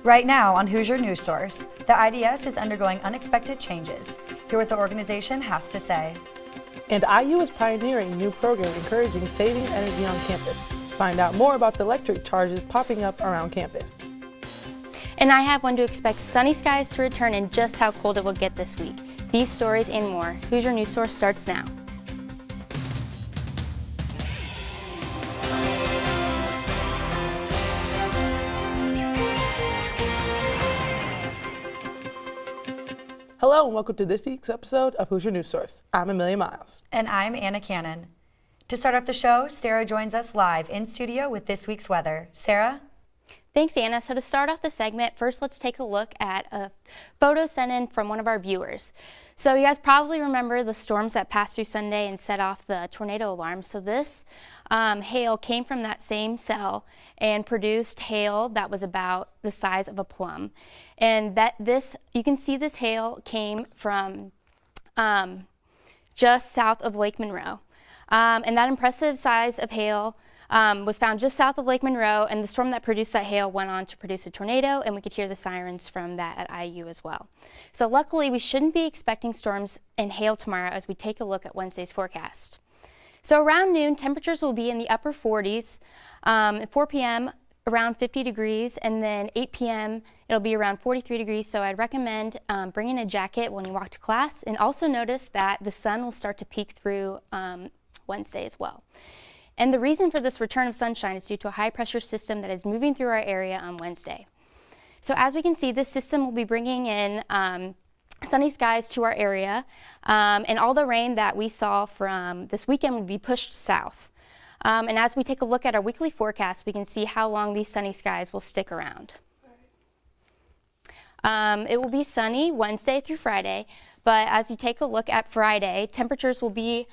Right now on Hoosier News Source, the IDS is undergoing unexpected changes. Hear what the organization has to say. And IU is pioneering a new program encouraging saving energy on campus. Find out more about the electric charges popping up around campus. And I have one to expect sunny skies to return and just how cold it will get this week. These stories and more. Hoosier News Source starts now. Hello and welcome to this week's episode of Hoosier News Source. I'm Amelia Miles. And I'm Anna Cannon. To start off the show, Sarah joins us live in studio with this week's weather. Sarah? Thanks, Anna. So to start off the segment, first let's take a look at a photo sent in from one of our viewers. So you guys probably remember the storms that passed through Sunday and set off the tornado alarm. So this hail came from that same cell and produced hail that was about the size of a plum. And you can see this hail came from just south of Lake Monroe. And that impressive size of hail was found just south of Lake Monroe, and the storm that produced that hail went on to produce a tornado, and we could hear the sirens from that at IU as well. So luckily, we shouldn't be expecting storms and hail tomorrow as we take a look at Wednesday's forecast. So around noon, temperatures will be in the upper 40s. At 4 p.m., around 50 degrees, and then 8 p.m., it'll be around 43 degrees, so I'd recommend bringing a jacket when you walk to class, and also notice that the sun will start to peek through Wednesday as well. And the reason for this return of sunshine is due to a high pressure system that is moving through our area on Wednesday. So as we can see, this system will be bringing in sunny skies to our area, and all the rain that we saw from this weekend will be pushed south. And as we take a look at our weekly forecast, we can see how long these sunny skies will stick around. It will be sunny Wednesday through Friday, but as you take a look at Friday, temperatures will be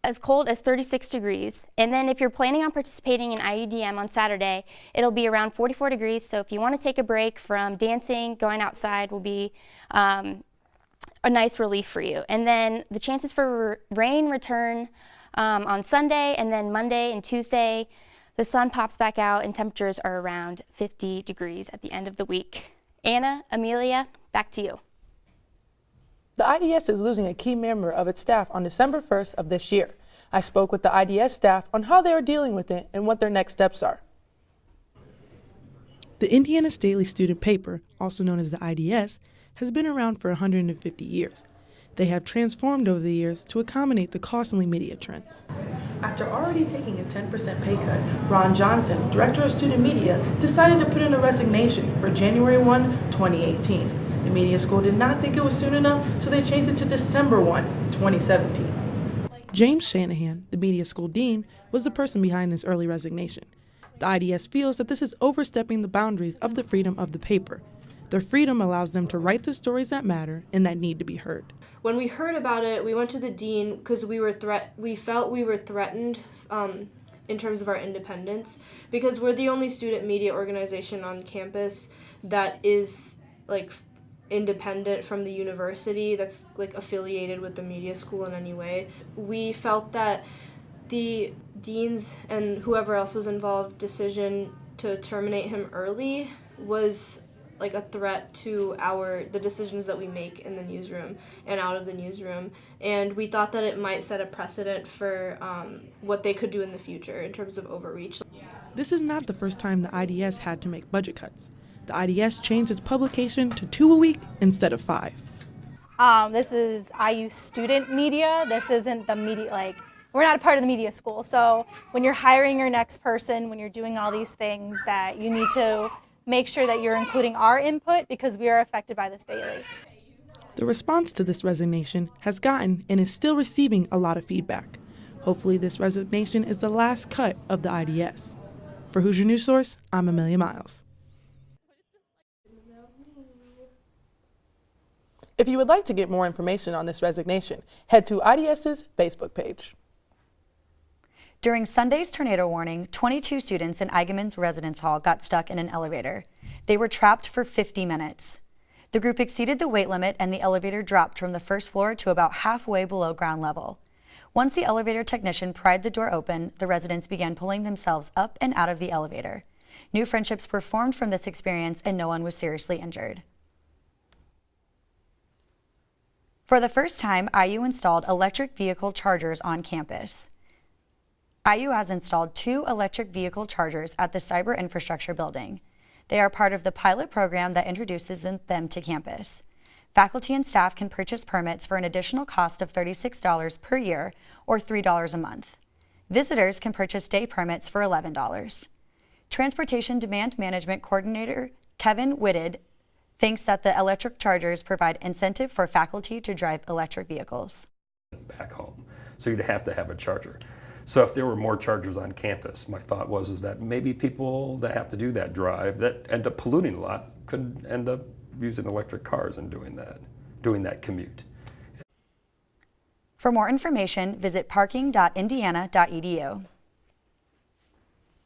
as cold as 36 degrees. And then if you're planning on participating in IUDM on Saturday, it'll be around 44 degrees. So if you want to take a break from dancing, going outside will be a nice relief for you. And then the chances for rain return on Sunday, and then Monday and Tuesday, the sun pops back out and temperatures are around 50 degrees at the end of the week. Anna, Amelia, back to you. The IDS is losing a key member of its staff on December 1st of this year. I spoke with the IDS staff on how they are dealing with it and what their next steps are. The Indiana's daily student paper, also known as the IDS, has been around for 150 years. They have transformed over the years to accommodate the costly media trends. After already taking a 10% pay cut, Ron Johnson, Director of Student Media, decided to put in a resignation for January 1, 2018. The media school did not think it was soon enough, so they changed it to December 1, 2017. James Shanahan, the media school dean, was the person behind this early resignation. The IDS feels that this is overstepping the boundaries of the freedom of the paper. Their freedom allows them to write the stories that matter and that need to be heard. When we heard about it, we went to the dean because we felt we were threatened in terms of our independence, because we're the only student media organization on campus that is independent from the university, that's affiliated with the media school in any way. We felt that the dean's and whoever else was involved decision to terminate him early was a threat to the decisions that we make in the newsroom and out of the newsroom, and we thought that it might set a precedent for what they could do in the future in terms of overreach. This is not the first time the IDS had to make budget cuts. The IDS changed its publication to 2 a week instead of 5. This is IU student media. This isn't the media, we're not a part of the media school. So when you're hiring your next person, when you're doing all these things, that you need to make sure that you're including our input, because we are affected by this daily. The response to this resignation has gotten and is still receiving a lot of feedback. Hopefully this resignation is the last cut of the IDS. For Hoosier News Source, I'm Amelia Miles. If you would like to get more information on this resignation, head to IDS's Facebook page. During Sunday's tornado warning, 22 students in Eigenman's residence hall got stuck in an elevator. They were trapped for 50 minutes. The group exceeded the weight limit and the elevator dropped from the first floor to about halfway below ground level. Once the elevator technician pried the door open, the residents began pulling themselves up and out of the elevator. New friendships were formed from this experience, and no one was seriously injured. For the first time, IU installed electric vehicle chargers on campus. IU has installed 2 electric vehicle chargers at the Cyber Infrastructure Building. They are part of the pilot program that introduces them to campus. Faculty and staff can purchase permits for an additional cost of $36 per year or $3 a month. Visitors can purchase day permits for $11. Transportation Demand Management Coordinator Kevin Whitted thinks that the electric chargers provide incentive for faculty to drive electric vehicles. Back home, so you'd have to have a charger. So if there were more chargers on campus, my thought was that maybe people that have to do that drive, that end up polluting a lot, could end up using electric cars and doing that commute. For more information, visit parking.indiana.edu.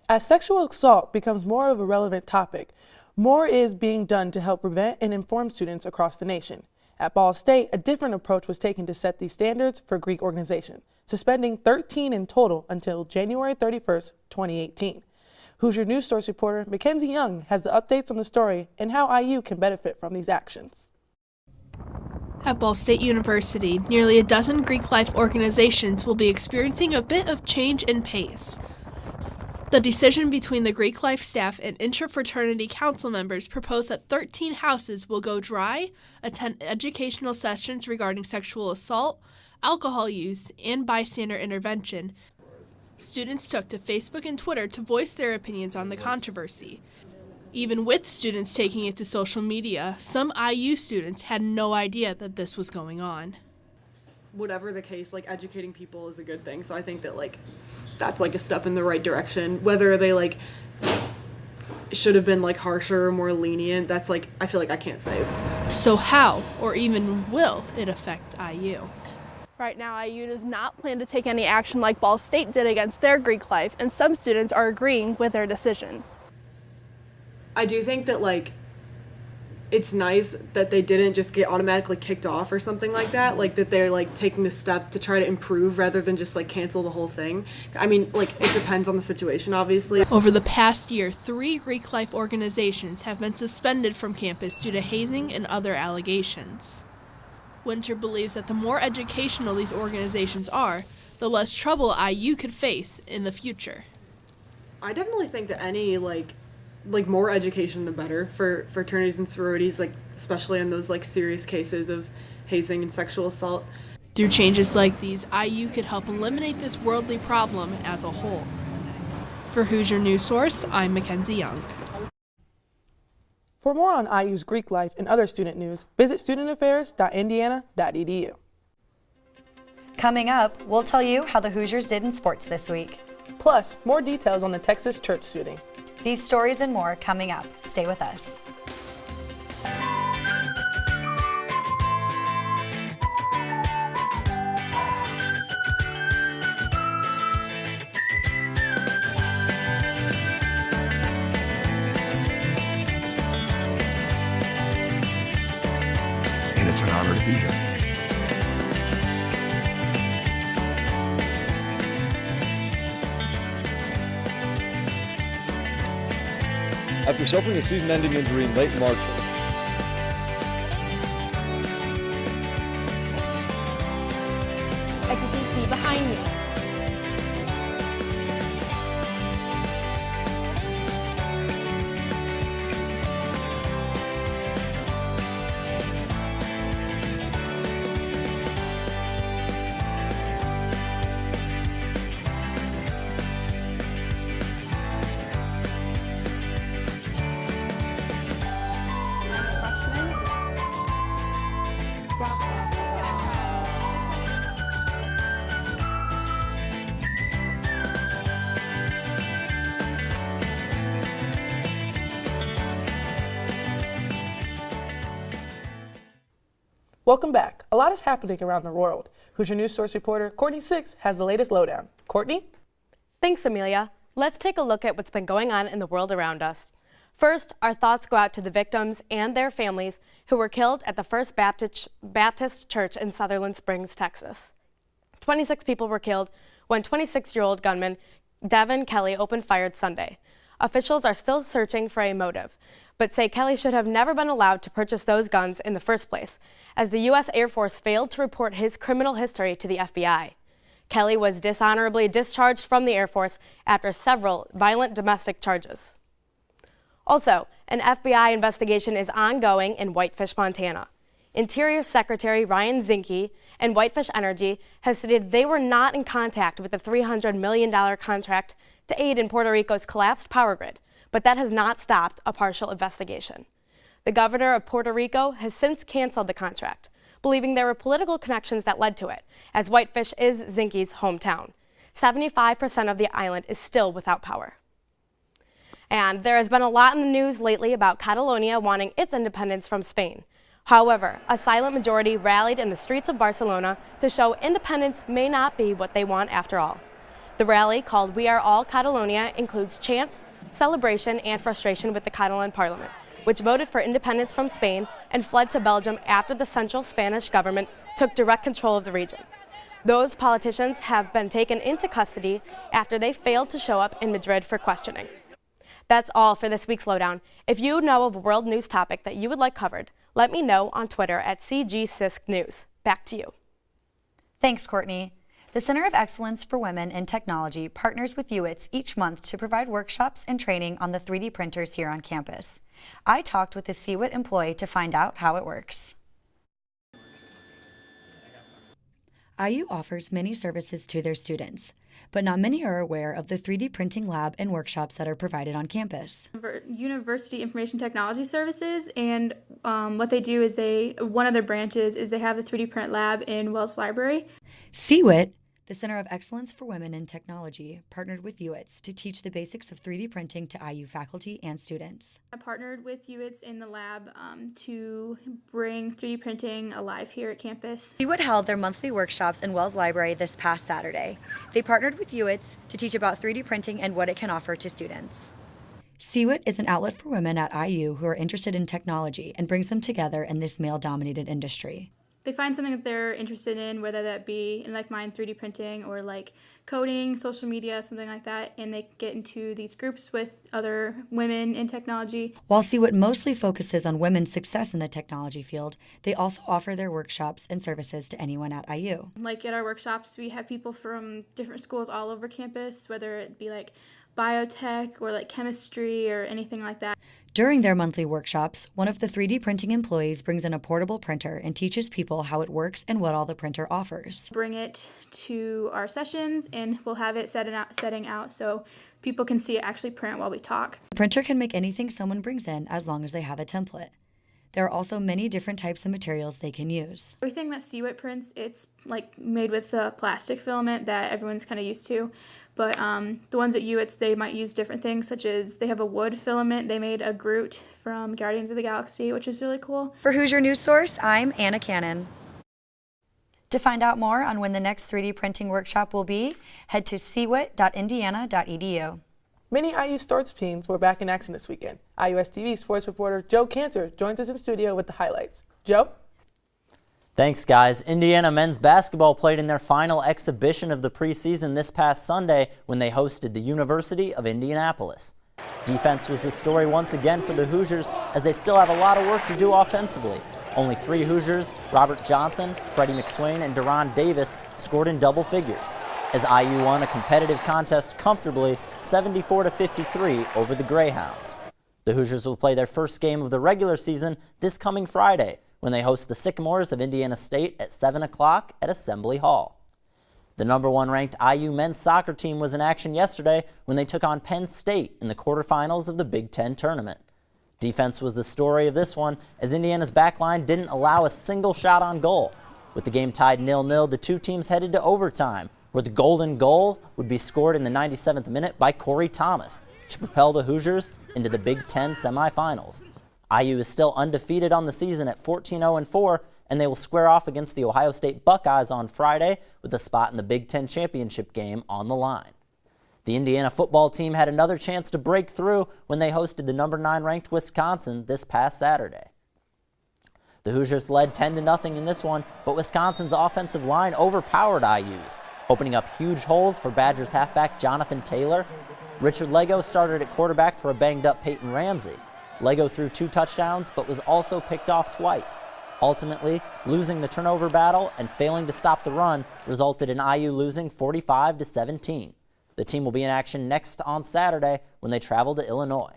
As sexual assault becomes more of a relevant topic, more is being done to help prevent and inform students across the nation. At Ball State, a different approach was taken to set these standards for Greek organization, suspending 13 in total until January 31st, 2018. Hoosier News Source reporter Mackenzie Young has the updates on the story and how IU can benefit from these actions. At Ball State University, nearly a dozen Greek life organizations will be experiencing a bit of change in pace. The decision between the Greek life staff and intrafraternity council members proposed that 13 houses will go dry, attend educational sessions regarding sexual assault, alcohol use, and bystander intervention. Students took to Facebook and Twitter to voice their opinions on the controversy. Even with students taking it to social media, some IU students had no idea that this was going on. Whatever the case, educating people is a good thing. So I think that that's a step in the right direction. Whether they should have been harsher or more lenient, that's I feel I can't say. So how, or even will, it affect IU? Right now, IU does not plan to take any action like Ball State did against their Greek life, and some students are agreeing with their decision. I do think that it's nice that they didn't just get automatically kicked off or something like that, that they're taking the step to try to improve rather than just cancel the whole thing. I mean, it depends on the situation, obviously. Over the past year, 3 Greek life organizations have been suspended from campus due to hazing and other allegations. Winter believes that the more educational these organizations are, the less trouble IU could face in the future. I definitely think that any more education the better for fraternities and sororities, especially in those serious cases of hazing and sexual assault. Through changes like these, IU could help eliminate this worldly problem as a whole. For Hoosier News Source, I'm Mackenzie Young. For more on IU's Greek life and other student news, visit studentaffairs.indiana.edu. Coming up, we'll tell you how the Hoosiers did in sports this week. Plus, more details on the Texas church shooting. These stories and more coming up. Stay with us. And it's an honor to be here. After suffering a season-ending injury in late March, As you can see behind me, Welcome back. A lot is happening around the world. Hoosier News Source reporter Courtney Six has the latest lowdown. Courtney? Thanks, Amelia. Let's take a look at what's been going on in the world around us. First, our thoughts go out to the victims and their families who were killed at the First Baptist Church in Sutherland Springs, Texas. 26 people were killed when 26-year-old gunman Devin Kelly opened fire Sunday. Officials are still searching for a motive, but say Kelly should have never been allowed to purchase those guns in the first place, as the U.S. Air Force failed to report his criminal history to the FBI. Kelly was dishonorably discharged from the Air Force after several violent domestic charges. Also, an FBI investigation is ongoing in Whitefish, Montana. Interior Secretary Ryan Zinke and Whitefish Energy has stated they were not in contact with the $300 million contract to aid in Puerto Rico's collapsed power grid, but that has not stopped a partial investigation. The governor of Puerto Rico has since canceled the contract, believing there were political connections that led to it, as Whitefish is Zinke's hometown. 75% of the island is still without power. And there has been a lot in the news lately about Catalonia wanting its independence from Spain. However, a silent majority rallied in the streets of Barcelona to show independence may not be what they want after all. The rally, called We Are All Catalonia, includes chants, celebration, and frustration with the Catalan parliament, which voted for independence from Spain and fled to Belgium after the central Spanish government took direct control of the region. Those politicians have been taken into custody after they failed to show up in Madrid for questioning. That's all for this week's Lowdown. If you know of a world news topic that you would like covered, let me know on Twitter at CGCISC Back to you. Thanks, Courtney. The Center of Excellence for Women in Technology partners with UITS each month to provide workshops and training on the 3D printers here on campus. I talked with a CWIT employee to find out how it works. IU offers many services to their students, but not many are aware of the 3D printing lab and workshops that are provided on campus. University Information Technology Services, and what they do is one of their branches is they have the 3D print lab in Wells Library. CWIT, the Center of Excellence for Women in Technology, partnered with UITS to teach the basics of 3D printing to IU faculty and students. I partnered with UITS in the lab to bring 3D printing alive here at campus. CWIT held their monthly workshops in Wells Library this past Saturday. They partnered with UITS to teach about 3D printing and what it can offer to students. CWIT is an outlet for women at IU who are interested in technology and brings them together in this male-dominated industry. They find something that they're interested in, whether that be, in like mine, 3D printing, or like coding, social media, something like that, and they get into these groups with other women in technology. While CWIT mostly focuses on women's success in the technology field, they also offer their workshops and services to anyone at IU. Like at our workshops, we have people from different schools all over campus, whether it be like biotech or like chemistry or anything like that. During their monthly workshops, one of the 3D printing employees brings in a portable printer and teaches people how it works and what all the printer offers. Bring it to our sessions and we'll have it setting out so people can see it actually print while we talk. The printer can make anything someone brings in as long as they have a template. There are also many different types of materials they can use. Everything that CWIT prints, it's like made with the plastic filament that everyone's kind of used to. But the ones at UITS, they might use different things, such as they have a wood filament. They made a Groot from Guardians of the Galaxy, which is really cool. For Hoosier News Source, I'm Anna Cannon. To find out more on when the next 3D printing workshop will be, head to cwit.indiana.edu. Many IU sports teams were back in action this weekend. IUS-TV sports reporter Joe Cantor joins us in studio with the highlights. Joe? Thanks, guys. Indiana men's basketball played in their final exhibition of the preseason this past Sunday when they hosted the University of Indianapolis. Defense was the story once again for the Hoosiers, as they still have a lot of work to do offensively. Only 3 Hoosiers, Robert Johnson, Freddie McSwain, and Deron Davis, scored in double figures, as IU won a competitive contest comfortably 74-53 over the Greyhounds. The Hoosiers will play their first game of the regular season this coming Friday, when they host the Sycamores of Indiana State at 7 o'clock at Assembly Hall. The number 1 ranked IU men's soccer team was in action yesterday when they took on Penn State in the quarterfinals of the Big Ten tournament. Defense was the story of this one, as Indiana's backline didn't allow a single shot on goal. With the game tied 0-0, the two teams headed to overtime, where the golden goal would be scored in the 97th minute by Corey Thomas to propel the Hoosiers into the Big Ten semifinals. IU is still undefeated on the season at 14-0-4, and they will square off against the Ohio State Buckeyes on Friday with a spot in the Big Ten championship game on the line. The Indiana football team had another chance to break through when they hosted the number 9 ranked Wisconsin this past Saturday. The Hoosiers led 10-0 in this one, but Wisconsin's offensive line overpowered IU's, opening up huge holes for Badgers halfback Jonathan Taylor. Richard Lego started at quarterback for a banged-up Peyton Ramsey. Lego threw 2 touchdowns, but was also picked off twice. Ultimately, losing the turnover battle and failing to stop the run resulted in IU losing 45-17. The team will be in action next on Saturday when they travel to Illinois.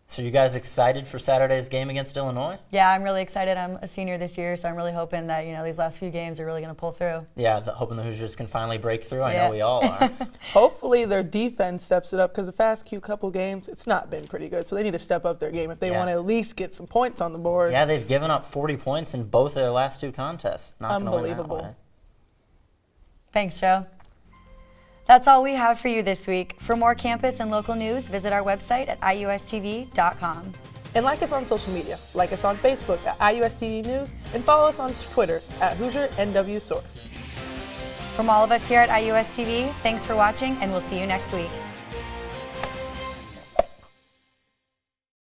So you guys excited for Saturday's game against Illinois? Yeah, I'm really excited. I'm a senior this year, so I'm really hoping that, these last few games are really going to pull through. Yeah, hoping the Hoosiers can finally break through. I know we all are. Hopefully their defense steps it up, because the past couple games, it's not been pretty good. So they need to step up their game if they want to at least get some points on the board. Yeah, they've given up 40 points in both of their last 2 contests. Not gonna win that way. Thanks, Joe. That's all we have for you this week. For more campus and local news, visit our website at iustv.com. And like us on social media. Like us on Facebook at IUSTV News and follow us on Twitter at Hoosier NW Source. From all of us here at IUSTV, thanks for watching, and we'll see you next week.